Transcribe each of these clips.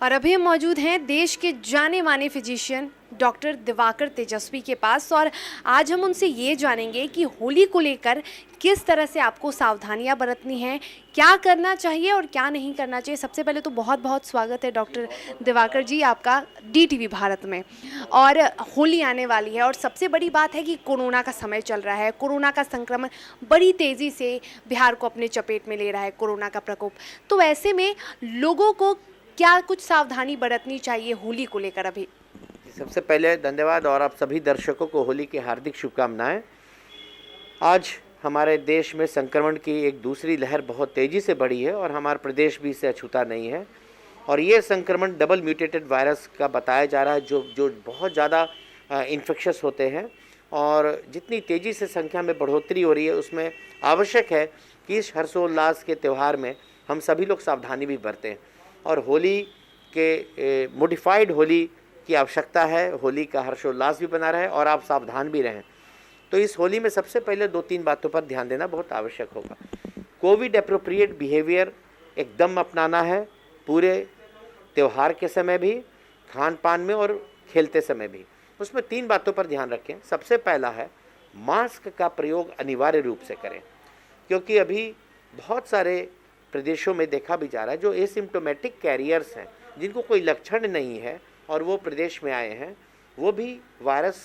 और अभी हम मौजूद हैं देश के जाने माने फिजिशियन डॉक्टर दिवाकर तेजस्वी के पास और आज हम उनसे ये जानेंगे कि होली को लेकर किस तरह से आपको सावधानियां बरतनी हैं, क्या करना चाहिए और क्या नहीं करना चाहिए। सबसे पहले तो बहुत बहुत स्वागत है डॉक्टर दिवाकर जी आपका DTV भारत में। और होली आने वाली है और सबसे बड़ी बात है कि कोरोना का समय चल रहा है। कोरोना का संक्रमण बड़ी तेज़ी से बिहार को अपने चपेट में ले रहा है, कोरोना का प्रकोप। तो ऐसे में लोगों को क्या कुछ सावधानी बरतनी चाहिए होली को लेकर अभी? सबसे पहले धन्यवाद और आप सभी दर्शकों को होली की हार्दिक शुभकामनाएं। आज हमारे देश में संक्रमण की एक दूसरी लहर बहुत तेज़ी से बढ़ी है और हमारा प्रदेश भी इससे अछूता नहीं है। और ये संक्रमण डबल म्यूटेटेड वायरस का बताया जा रहा है जो जो बहुत ज़्यादा इन्फेक्शस होते हैं और जितनी तेज़ी से संख्या में बढ़ोतरी हो रही है उसमें आवश्यक है कि इस हर्षोल्लास के त्यौहार में हम सभी लोग सावधानी भी बरतें और होली के मॉडिफाइड होली की आवश्यकता है। होली का हर्षोल्लास भी बना रहे और आप सावधान भी रहें। तो इस होली में सबसे पहले 2-3 बातों पर ध्यान देना बहुत आवश्यक होगा। कोविड एप्रोप्रिएट बिहेवियर एकदम अपनाना है, पूरे त्यौहार के समय भी, खान पान में और खेलते समय भी। उसमें 3 बातों पर ध्यान रखें। सबसे पहला है मास्क का प्रयोग अनिवार्य रूप से करें, क्योंकि अभी बहुत सारे प्रदेशों में देखा भी जा रहा है जो एसिम्प्टोमेटिक कैरियर्स हैं, जिनको कोई लक्षण नहीं है और वो प्रदेश में आए हैं, वो भी वायरस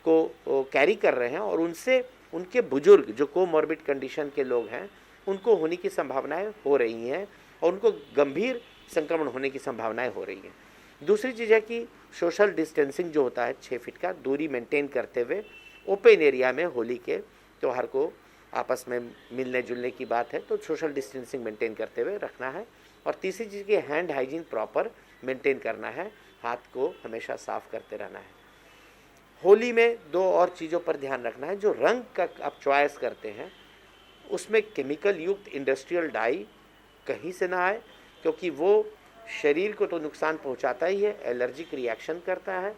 को कैरी कर रहे हैं और उनसे उनके बुजुर्ग जो कोमॉर्बिड कंडीशन के लोग हैं उनको होने की संभावनाएं हो रही हैं और उनको गंभीर संक्रमण होने की संभावनाएं हो रही हैं। दूसरी चीज़ है कि सोशल डिस्टेंसिंग जो होता है 6 फीट का दूरी मेंटेन करते हुए ओपन एरिया में होली के त्यौहार को आपस में मिलने जुलने की बात है तो सोशल डिस्टेंसिंग मेंटेन करते हुए रखना है। और तीसरी चीज़ की हैंड हाइजीन प्रॉपर मेंटेन करना है, हाथ को हमेशा साफ करते रहना है। होली में 2 और चीज़ों पर ध्यान रखना है। जो रंग का आप चॉइस करते हैं उसमें केमिकल युक्त इंडस्ट्रियल डाई कहीं से ना आए, क्योंकि वो शरीर को तो नुकसान पहुंचाता ही है, एलर्जिक रिएक्शन करता है,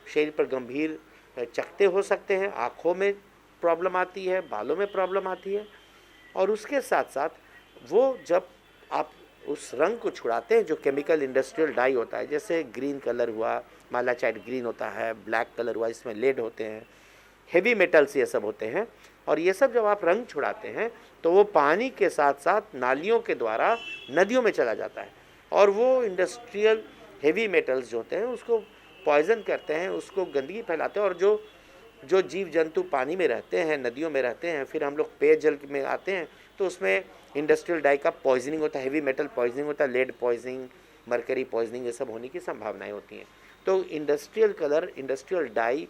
शरीर पर गंभीर चकत्ते हो सकते हैं, आँखों में प्रॉब्लम आती है, बालों में प्रॉब्लम आती है। और उसके साथ साथ वो जब आप उस रंग को छुड़ाते हैं जो केमिकल इंडस्ट्रियल डाई होता है, जैसे ग्रीन कलर हुआ, मालाचाइट ग्रीन होता है, ब्लैक कलर हुआ, इसमें लेड होते हैं, हेवी मेटल्स ये सब होते हैं। और ये सब जब आप रंग छुड़ाते हैं तो वो पानी के साथ साथ नालियों के द्वारा नदियों में चला जाता है और वो इंडस्ट्रियल हेवी मेटल्स जो होते हैं उसको पॉइजन करते हैं, उसको गंदगी फैलाते हैं। और जो जीव जंतु पानी में रहते हैं, नदियों में रहते हैं, फिर हम लोग पेयजल में आते हैं तो उसमें इंडस्ट्रियल डाई का पॉइजनिंग होता है, हेवी मेटल पॉइजनिंग होता है, लेड पॉइजनिंग, मरकरी पॉइजनिंग, ये सब होने की संभावनाएं होती हैं। तो इंडस्ट्रियल कलर, इंडस्ट्रियल डाई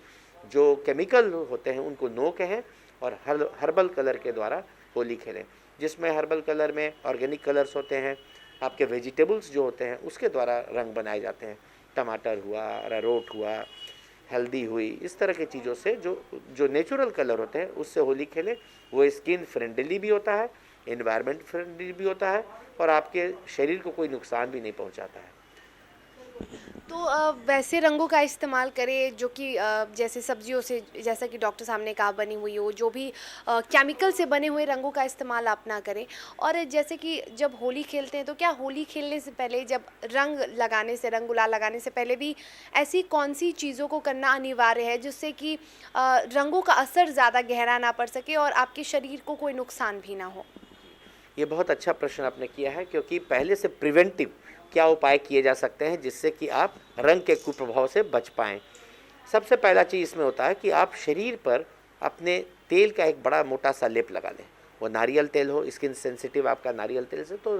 जो केमिकल होते हैं उनको नो कहें और हर्बल कलर के द्वारा होली खेलें, जिसमें हर्बल कलर में ऑर्गेनिक कलर्स होते हैं, आपके वेजिटेबल्स जो होते हैं उसके द्वारा रंग बनाए जाते हैं, टमाटर हुआ, अरारोट हुआ, हल्दी हुई, इस तरह की चीज़ों से जो जो नेचुरल कलर होते हैं उससे होली खेलें। वो स्किन फ्रेंडली भी होता है, एनवायरनमेंट फ्रेंडली भी होता है और आपके शरीर को कोई नुकसान भी नहीं पहुंचाता है। तो वैसे रंगों का इस्तेमाल करें जो कि जैसे सब्जियों से, जैसा कि डॉक्टर साहब ने कहा, बनी हुई हो, जो भी केमिकल से बने हुए रंगों का इस्तेमाल आप ना करें। और जैसे कि जब होली खेलते हैं तो क्या होली खेलने से पहले, जब रंग लगाने से, रंग गुलाल लगाने से पहले भी ऐसी कौन सी चीज़ों को करना अनिवार्य है जिससे कि रंगों का असर ज़्यादा गहरा ना पड़ सके और आपके शरीर को कोई नुकसान भी ना हो? ये बहुत अच्छा प्रश्न आपने किया है, क्योंकि पहले से प्रिवेंटिव क्या उपाय किए जा सकते हैं जिससे कि आप रंग के कुप्रभाव से बच पाएँ। सबसे पहला चीज़ इसमें होता है कि आप शरीर पर अपने तेल का एक बड़ा मोटा सा लेप लगा लें। वो नारियल तेल हो, स्किन सेंसिटिव आपका नारियल तेल से तो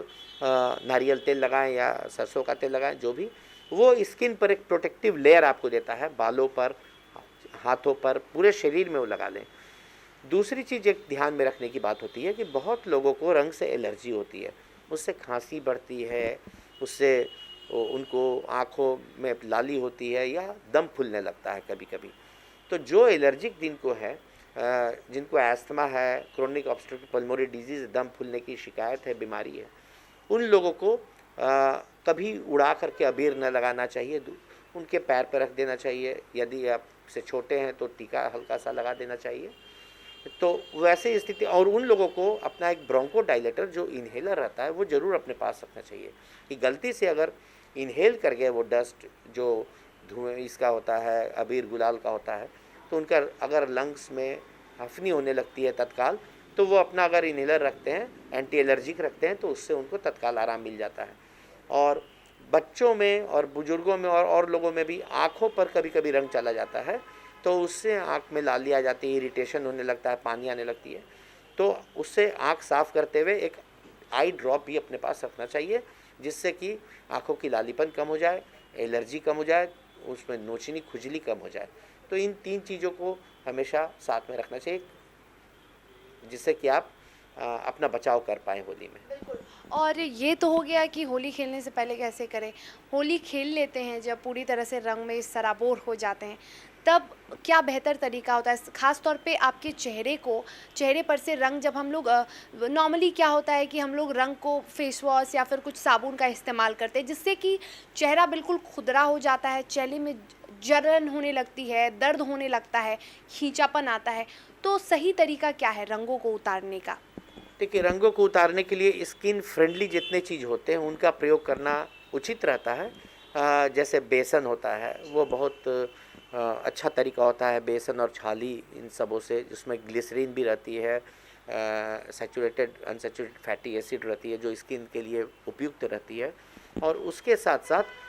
नारियल तेल लगाएं या सरसों का तेल लगाएं, जो भी, वो स्किन पर एक प्रोटेक्टिव लेयर आपको देता है, बालों पर, हाथों पर, पूरे शरीर में वो लगा लें। दूसरी चीज़ एक ध्यान में रखने की बात होती है कि बहुत लोगों को रंग से एलर्जी होती है, उससे खांसी बढ़ती है, उससे उनको आँखों में लाली होती है या दम फूलने लगता है कभी कभी। तो जो एलर्जिक जिनको है, जिनको एस्थमा है, क्रोनिक ऑब्स्ट्रक्टिव पल्मोनरी डिजीज़, दम फूलने की शिकायत है, बीमारी है, उन लोगों को कभी उड़ा करके अबीर न लगाना चाहिए, उनके पैर पर रख देना चाहिए। यदि आप से छोटे हैं तो टीका हल्का सा लगा देना चाहिए। तो वैसे स्थिति, और उन लोगों को अपना एक ब्रोंको डायलेटर जो इन्हेलर रहता है वो ज़रूर अपने पास रखना चाहिए कि गलती से अगर इनहेल कर गए वो डस्ट जो धुएं इसका होता है, अबीर गुलाल का होता है, तो उनका अगर लंग्स में हफनी होने लगती है तत्काल, तो वो अपना अगर इनहेलर रखते हैं, एंटी एलर्जिक रखते हैं, तो उससे उनको तत्काल आराम मिल जाता है। और बच्चों में और बुजुर्गों में और लोगों में भी आँखों पर कभी कभी रंग चला जाता है, तो उससे आँख में लाली आ जाती है, इरिटेशन होने लगता है, पानी आने लगती है। तो उससे आँख साफ़ करते हुए एक आई ड्रॉप भी अपने पास रखना चाहिए, जिससे कि आँखों की लालीपन कम हो जाए, एलर्जी कम हो जाए, उसमें नोचनी खुजली कम हो जाए। तो इन 3 चीज़ों को हमेशा साथ में रखना चाहिए, जिससे कि आप अपना बचाव कर पाएँ होली में। बिल्कुल। और ये तो हो गया कि होली खेलने से पहले कैसे करें। होली खेल लेते हैं जब पूरी तरह से रंग में सराबोर हो जाते हैं, तब क्या बेहतर तरीका होता है? ख़ास तौर पे आपके चेहरे पर से रंग जब हम लोग नॉर्मली क्या होता है कि हम लोग रंग को फेस वॉश या फिर कुछ साबुन का इस्तेमाल करते हैं, जिससे कि चेहरा बिल्कुल खुरदरा हो जाता है, चेहरे में जलन होने लगती है, दर्द होने लगता है, खींचापन आता है। तो सही तरीका क्या है रंगों को उतारने का? देखिए, रंगों को उतारने के लिए स्किन फ्रेंडली जितने चीज़ होते हैं उनका प्रयोग करना उचित रहता है। जैसे बेसन होता है, वो बहुत अच्छा तरीका होता है। बेसन और छाली, इन सबों से, जिसमें ग्लिसरीन भी रहती है, सैचुरेटेड अनसैचुरेटेड फैटी एसिड रहती है, जो स्किन के लिए उपयुक्त रहती है। और उसके साथ साथ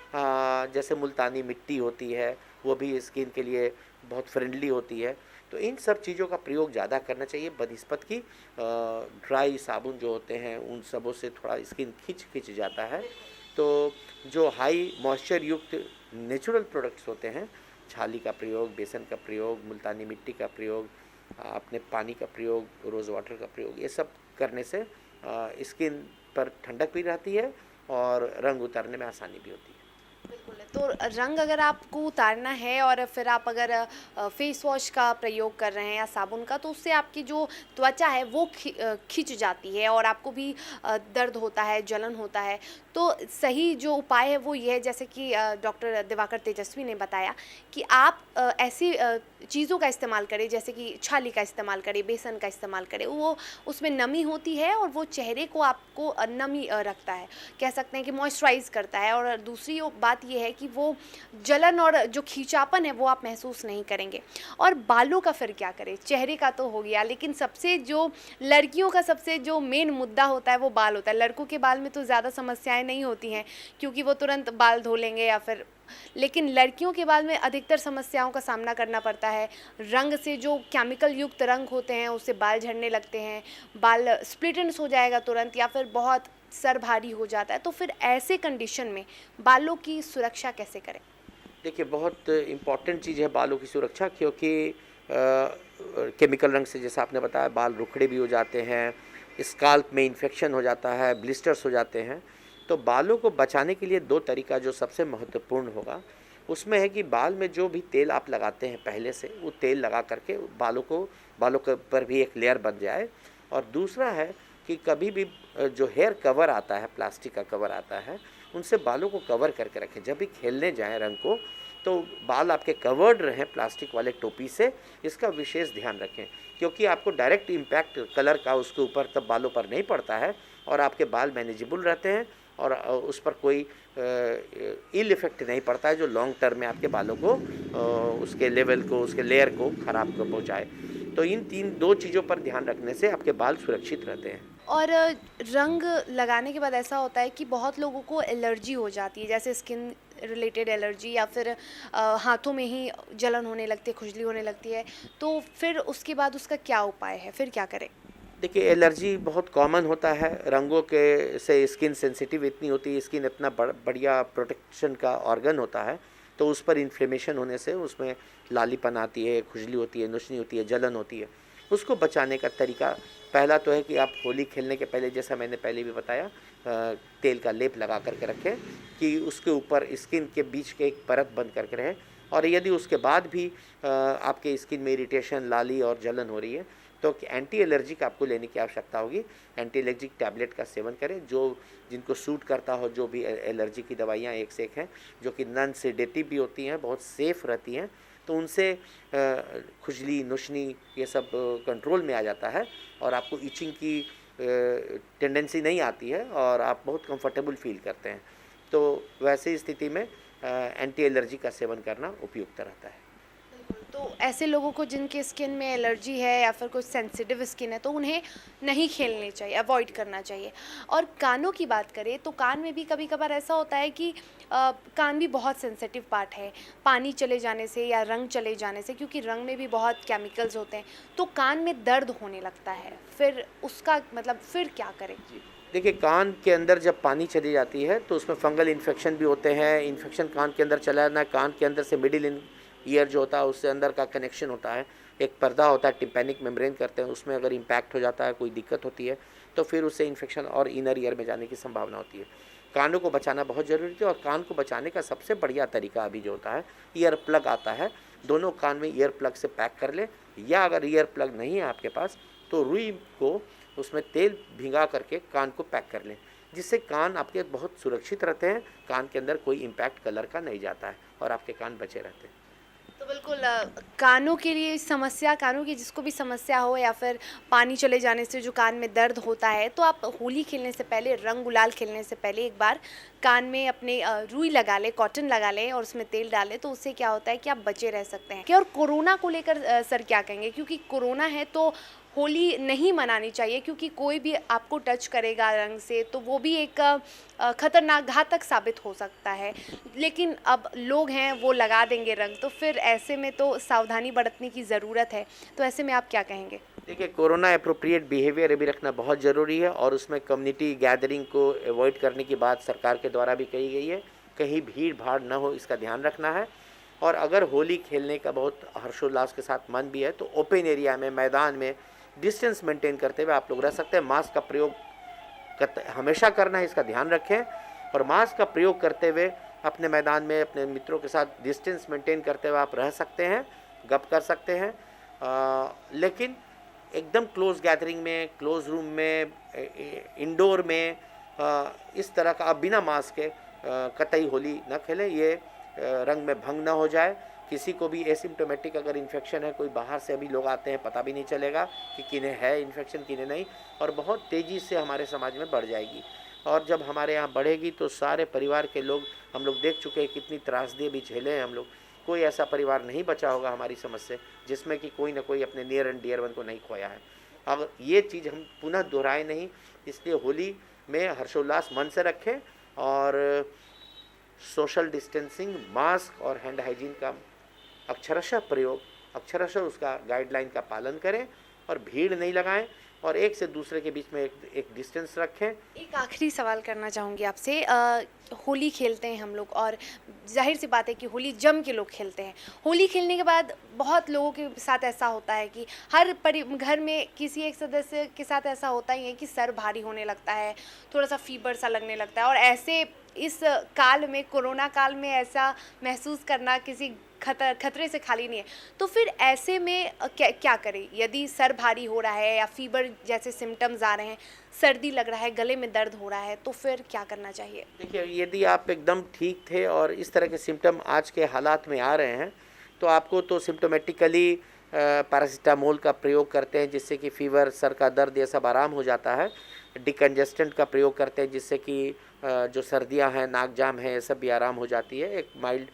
जैसे मुल्तानी मिट्टी होती है, वो भी स्किन के लिए बहुत फ्रेंडली होती है। तो इन सब चीज़ों का प्रयोग ज़्यादा करना चाहिए। बनिस्पत की ड्राई साबुन जो होते हैं, उन सबों से थोड़ा स्किन खिंच जाता है। तो जो हाई मॉइस्चर युक्त नेचुरल प्रोडक्ट्स होते हैं, छाली का प्रयोग, बेसन का प्रयोग, मुल्तानी मिट्टी का प्रयोग, अपने पानी का प्रयोग, रोज़ वाटर का प्रयोग, ये सब करने से स्किन पर ठंडक भी रहती है और रंग उतारने में आसानी भी होती है। बिल्कुल। तो रंग अगर आपको उतारना है और फिर आप अगर फेस वॉश का प्रयोग कर रहे हैं या साबुन का, तो उससे आपकी जो त्वचा है वो खिंच जाती है और आपको भी दर्द होता है, जलन होता है। तो सही जो उपाय है वो ये है, जैसे कि डॉक्टर दिवाकर तेजस्वी ने बताया कि आप ऐसी चीज़ों का इस्तेमाल करें, जैसे कि छाली का इस्तेमाल करें, बेसन का इस्तेमाल करें। वो उसमें नमी होती है और वो चेहरे को आपको नमी रखता है, कह सकते हैं कि मॉइस्चराइज़ करता है। और दूसरी बात ये है कि वो जलन और जो खींचापन है वो आप महसूस नहीं करेंगे। और बालों का फिर क्या करें? चेहरे का तो हो गया, लेकिन सबसे जो लड़कियों का सबसे जो मेन मुद्दा होता है वो बाल होता है। लड़कों के बाल में तो ज़्यादा समस्याएं नहीं होती हैं, क्योंकि वो तुरंत बाल धो लेंगे या फिर, लेकिन लड़कियों के बाल में अधिकतर समस्याओं का सामना करना पड़ता है। रंग से, जो केमिकल युक्त रंग होते हैं उससे बाल झड़ने लगते हैं, बाल स्प्लिट एंड्स हो जाएगा तुरंत, या फिर बहुत सर भारी हो जाता है। तो फिर ऐसे कंडीशन में बालों की सुरक्षा कैसे करें? देखिए, बहुत इम्पॉर्टेंट चीज़ है बालों की सुरक्षा, क्योंकि केमिकल रंग से, जैसा आपने बताया, बाल रुखड़े भी हो जाते हैं, स्काल्प में इन्फेक्शन हो जाता है, ब्लिस्टर्स हो जाते हैं। तो बालों को बचाने के लिए 2 तरीका जो सबसे महत्वपूर्ण होगा, उसमें है कि बाल में जो भी तेल आप लगाते हैं पहले से, वो तेल लगा करके बालों के पर भी एक लेयर बन जाए। और दूसरा है कि कभी भी जो हेयर कवर आता है, प्लास्टिक का कवर आता है, उनसे बालों को कवर करके रखें। जब भी खेलने जाएं रंग को, तो बाल आपके कवर्ड रहें प्लास्टिक वाले टोपी से, इसका विशेष ध्यान रखें, क्योंकि आपको डायरेक्ट इम्पैक्ट कलर का उसके ऊपर तब बालों पर नहीं पड़ता है और आपके बाल मैनेजेबल रहते हैं और उस पर कोई इल इफेक्ट नहीं पड़ता है जो लॉन्ग टर्म में आपके बालों को, उसके लेवल को, उसके लेयर को ख़राब कर पहुँचाए। तो इन 2 चीज़ों पर ध्यान रखने से आपके बाल सुरक्षित रहते हैं। और रंग लगाने के बाद ऐसा होता है कि बहुत लोगों को एलर्जी हो जाती है, जैसे स्किन रिलेटेड एलर्जी, या फिर हाथों में ही जलन होने लगती है, खुजली होने लगती है। तो फिर उसके बाद उसका क्या उपाय है, फिर क्या करें? देखिए, एलर्जी बहुत कॉमन होता है। रंगों के से स्किन सेंसिटिव इतनी होती है, स्किन इतना बढ़िया प्रोटेक्शन का ऑर्गन होता है, तो उस पर इन्फ्लेमेशन होने से उसमें लालीपन आती है, खुजली होती है, नोचनी होती है, जलन होती है। उसको बचाने का तरीका पहला तो है कि आप होली खेलने के पहले, जैसा मैंने पहले भी बताया, तेल का लेप लगा करके रखें कि उसके ऊपर स्किन के बीच के एक परत बन करके रहे। और यदि उसके बाद भी आपके स्किन में इरिटेशन, लाली और जलन हो रही है, तो एंटी एलर्जिक आपको लेने की आवश्यकता होगी। एंटी एलर्जिक टैबलेट का सेवन करें, जो जिनको सूट करता हो, जो भी एलर्जी की दवाइयाँ एक से एक हैं, जो कि नॉन सेडेटिव भी होती हैं, बहुत सेफ़ रहती हैं, तो उनसे खुजली, नोचनी, ये सब कंट्रोल में आ जाता है और आपको इचिंग की टेंडेंसी नहीं आती है और आप बहुत कंफर्टेबल फील करते हैं। तो वैसी स्थिति में एंटी एलर्जी का सेवन करना उपयुक्त रहता है। तो ऐसे लोगों को जिनके स्किन में एलर्जी है या फिर कुछ सेंसिटिव स्किन है तो उन्हें नहीं खेलने चाहिए, अवॉइड करना चाहिए। और कानों की बात करें तो कान में भी कभी कभार ऐसा होता है कि कान भी बहुत सेंसिटिव पार्ट है, पानी चले जाने से या रंग चले जाने से, क्योंकि रंग में भी बहुत केमिकल्स होते हैं, तो कान में दर्द होने लगता है। फिर उसका मतलब फिर क्या करें? देखिए, कान के अंदर जब पानी चली जाती है तो उसमें फंगल इन्फेक्शन भी होते हैं। इन्फेक्शन कान के अंदर चला जाना, कान के अंदर से मिडिल ईयर जो होता है उससे अंदर का कनेक्शन होता है, एक पर्दा होता है, टिम्पैनिक मेम्ब्रेन करते हैं, उसमें अगर इम्पैक्ट हो जाता है, कोई दिक्कत होती है तो फिर उससे इन्फेक्शन और इनर ईयर में जाने की संभावना होती है। कानों को बचाना बहुत ज़रूरी है और कान को बचाने का सबसे बढ़िया तरीका अभी जो होता है, ईयर प्लग आता है, दोनों कान में ईयर प्लग से पैक कर ले, या अगर ईयर प्लग नहीं है आपके पास तो रुई को उसमें तेल भिंगा करके कान को पैक कर लें, जिससे कान आपके बहुत सुरक्षित रहते हैं, कान के अंदर कोई इम्पैक्ट कलर का नहीं जाता है और आपके कान बचे रहते हैं। तो बिल्कुल कानों के लिए समस्या, कानों की जिसको भी समस्या हो या फिर पानी चले जाने से जो कान में दर्द होता है, तो आप होली खेलने से पहले, रंग गुलाल खेलने से पहले एक बार कान में अपने रुई लगा लें, कॉटन लगा लें और उसमें तेल डालें, तो उससे क्या होता है कि आप बचे रह सकते हैं। और कोरोना को लेकर सर क्या कहेंगे? क्योंकि कोरोना है तो होली नहीं मनानी चाहिए, क्योंकि कोई भी आपको टच करेगा रंग से तो वो भी एक खतरनाक, घातक साबित हो सकता है। लेकिन अब लोग हैं वो लगा देंगे रंग, तो फिर ऐसे में तो सावधानी बरतने की ज़रूरत है। तो ऐसे में आप क्या कहेंगे? देखिए, कोरोना अप्रोप्रिएट बिहेवियर अभी रखना बहुत ज़रूरी है और उसमें कम्युनिटी गैदरिंग को अवॉइड करने की बात सरकार के द्वारा भी कही गई है। कहीं भीड़ भाड़ न हो, इसका ध्यान रखना है। और अगर होली खेलने का बहुत हर्षोल्लास के साथ मन भी है तो ओपन एरिया में, मैदान में डिस्टेंस मेंटेन करते हुए आप लोग रह सकते हैं। मास्क का प्रयोग हमेशा करना है, इसका ध्यान रखें। और मास्क का प्रयोग करते हुए अपने मैदान में अपने मित्रों के साथ डिस्टेंस मेंटेन करते हुए आप रह सकते हैं, गप कर सकते हैं। लेकिन एकदम क्लोज गैदरिंग में, क्लोज रूम में, इंडोर में इस तरह का आप बिना मास्क के कतई होली न खेलें। ये रंग में भंग न हो जाए। किसी को भी एसिम्टोमेटिक अगर इन्फेक्शन है, कोई बाहर से अभी लोग आते हैं, पता भी नहीं चलेगा कि किन्हें है इन्फेक्शन किन्हें नहीं, और बहुत तेज़ी से हमारे समाज में बढ़ जाएगी। और जब हमारे यहाँ बढ़ेगी तो सारे परिवार के लोग, हम लोग देख चुके हैं कितनी त्रासदी भी झेले हैं हम लोग। कोई ऐसा परिवार नहीं बचा होगा हमारी समझ से जिसमें कि कोई ना कोई अपने नियर एंड डियर वन को नहीं खोया है। अब ये चीज़ हम पुनः दोहराए नहीं, इसलिए होली में हर्षोल्लास मन से रखें और सोशल डिस्टेंसिंग, मास्क और हैंड हाइजीन का अक्षरशः प्रयोग, अक्षरशः उसका गाइडलाइन का पालन करें और भीड़ नहीं लगाएं और एक से दूसरे के बीच में एक डिस्टेंस रखें। एक आखिरी सवाल करना चाहूँगी आपसे। होली खेलते हैं हम लोग और जाहिर सी बात है कि होली जम के लोग खेलते हैं। होली खेलने के बाद बहुत लोगों के साथ ऐसा होता है कि हर घर में किसी एक सदस्य के साथ ऐसा होता ही है कि सर भारी होने लगता है, थोड़ा सा फीवर सा लगने लगता है। और ऐसे इस काल में, कोरोना काल में ऐसा महसूस करना किसी खतरे से खाली नहीं है। तो फिर ऐसे में क्या करें? यदि सर भारी हो रहा है या फीवर जैसे सिम्टम्स आ रहे हैं, सर्दी लग रहा है, गले में दर्द हो रहा है, तो फिर क्या करना चाहिए? देखिए, यदि आप एकदम ठीक थे और इस तरह के सिम्टम आज के हालात में आ रहे हैं तो आपको तो सिम्टोमेटिकली पैरासीटामोल का प्रयोग करते हैं जिससे कि फीवर, सर का दर्द ये सब आराम हो जाता है। डिकंजेस्टेंट का प्रयोग करते हैं जिससे कि जो सर्दियां हैं, नाक जाम है, ये सब भी आराम हो जाती है। एक माइल्ड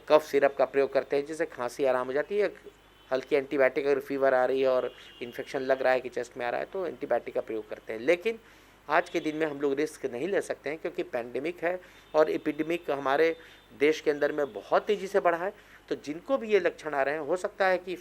कफ सिरप का प्रयोग करते हैं जिससे खांसी आराम हो जाती है। हल्की एंटीबायोटिक, अगर फीवर आ रही है और इन्फेक्शन लग रहा है कि चेस्ट में आ रहा है तो एंटीबायोटिक का प्रयोग करते हैं। लेकिन आज के दिन में हम लोग रिस्क नहीं ले सकते हैं क्योंकि पैंडेमिक है और एपिडेमिक हमारे देश के अंदर में बहुत तेज़ी से बढ़ा है। तो जिनको भी ये लक्षण आ रहे हैं, हो सकता है कि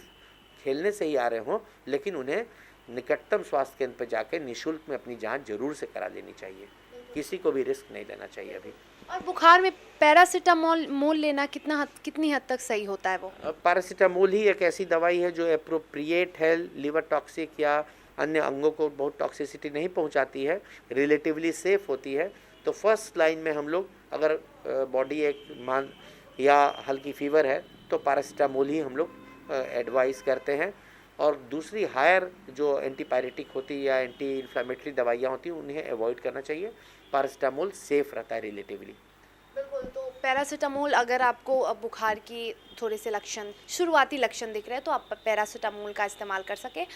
खेलने से ही आ रहे हों, लेकिन उन्हें निकटतम स्वास्थ्य केंद्र पर जाकर निःशुल्क में अपनी जांच जरूर से करा लेनी चाहिए। किसी को भी रिस्क नहीं लेना चाहिए अभी। और बुखार में पैरासीटामोल लेना कितनी हद तक सही होता है? वो पैरासीटामोल ही एक ऐसी दवाई है जो एप्रोप्रिएट है, लिवर टॉक्सिक या अन्य अंगों को बहुत टॉक्सिसिटी नहीं पहुंचाती है, रिलेटिवली सेफ होती है। तो फर्स्ट लाइन में हम लोग अगर बॉडी एक या हल्की फीवर है तो पैरासीटामोल ही हम लोग एडवाइस करते हैं। और दूसरी हायर जो एंटीपायरेटिक होती है या एंटी इन्फ्लेमेटरी दवाइयाँ होती हैं उन्हें अवॉइड करना चाहिए। पैरासीटामोल सेफ रहता है रिलेटिवली। बिल्कुल। तो पैरासीटामोल, अगर आपको बुखार की थोड़े से लक्षण, शुरुआती लक्षण दिख रहे हैं तो आप पैरासीटामोल का इस्तेमाल कर सकें।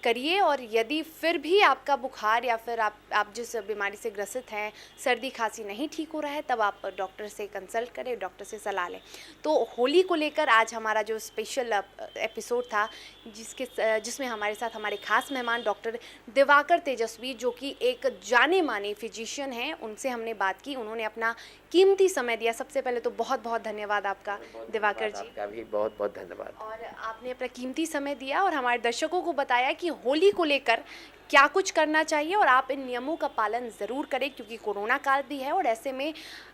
करिए। और यदि फिर भी आपका बुखार या फिर आप जिस बीमारी से ग्रसित हैं, सर्दी खांसी नहीं ठीक हो रहा है, तब आप डॉक्टर से कंसल्ट करें, डॉक्टर से सलाह लें। तो होली को लेकर आज हमारा जो स्पेशल एपिसोड था, जिसमें हमारे साथ हमारे खास मेहमान डॉक्टर दिवाकर तेजस्वी, जो कि एक जाने माने फिजिशियन हैं, उनसे हमने बात की। उन्होंने अपना कीमती समय दिया। सबसे पहले तो बहुत बहुत धन्यवाद आपका दिवाकर जी। आपका भी बहुत बहुत धन्यवाद। और आपने अपना कीमती समय दिया और हमारे दर्शकों को बताया कि होली को लेकर क्या कुछ करना चाहिए, और आप इन नियमों का पालन ज़रूर करें, क्योंकि कोरोना काल भी है और ऐसे में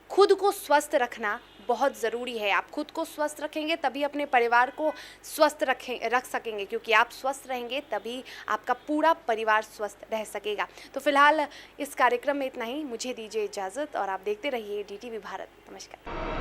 खुद को स्वस्थ रखना बहुत ज़रूरी है। आप खुद को स्वस्थ रखेंगे तभी अपने परिवार को स्वस्थ रख सकेंगे, क्योंकि आप स्वस्थ रहेंगे तभी आपका पूरा परिवार स्वस्थ रह सकेगा। तो फिलहाल इस कार्यक्रम में इतना ही। मुझे दीजिए इजाज़त और आप देखते रहिए DTV भारत। नमस्कार।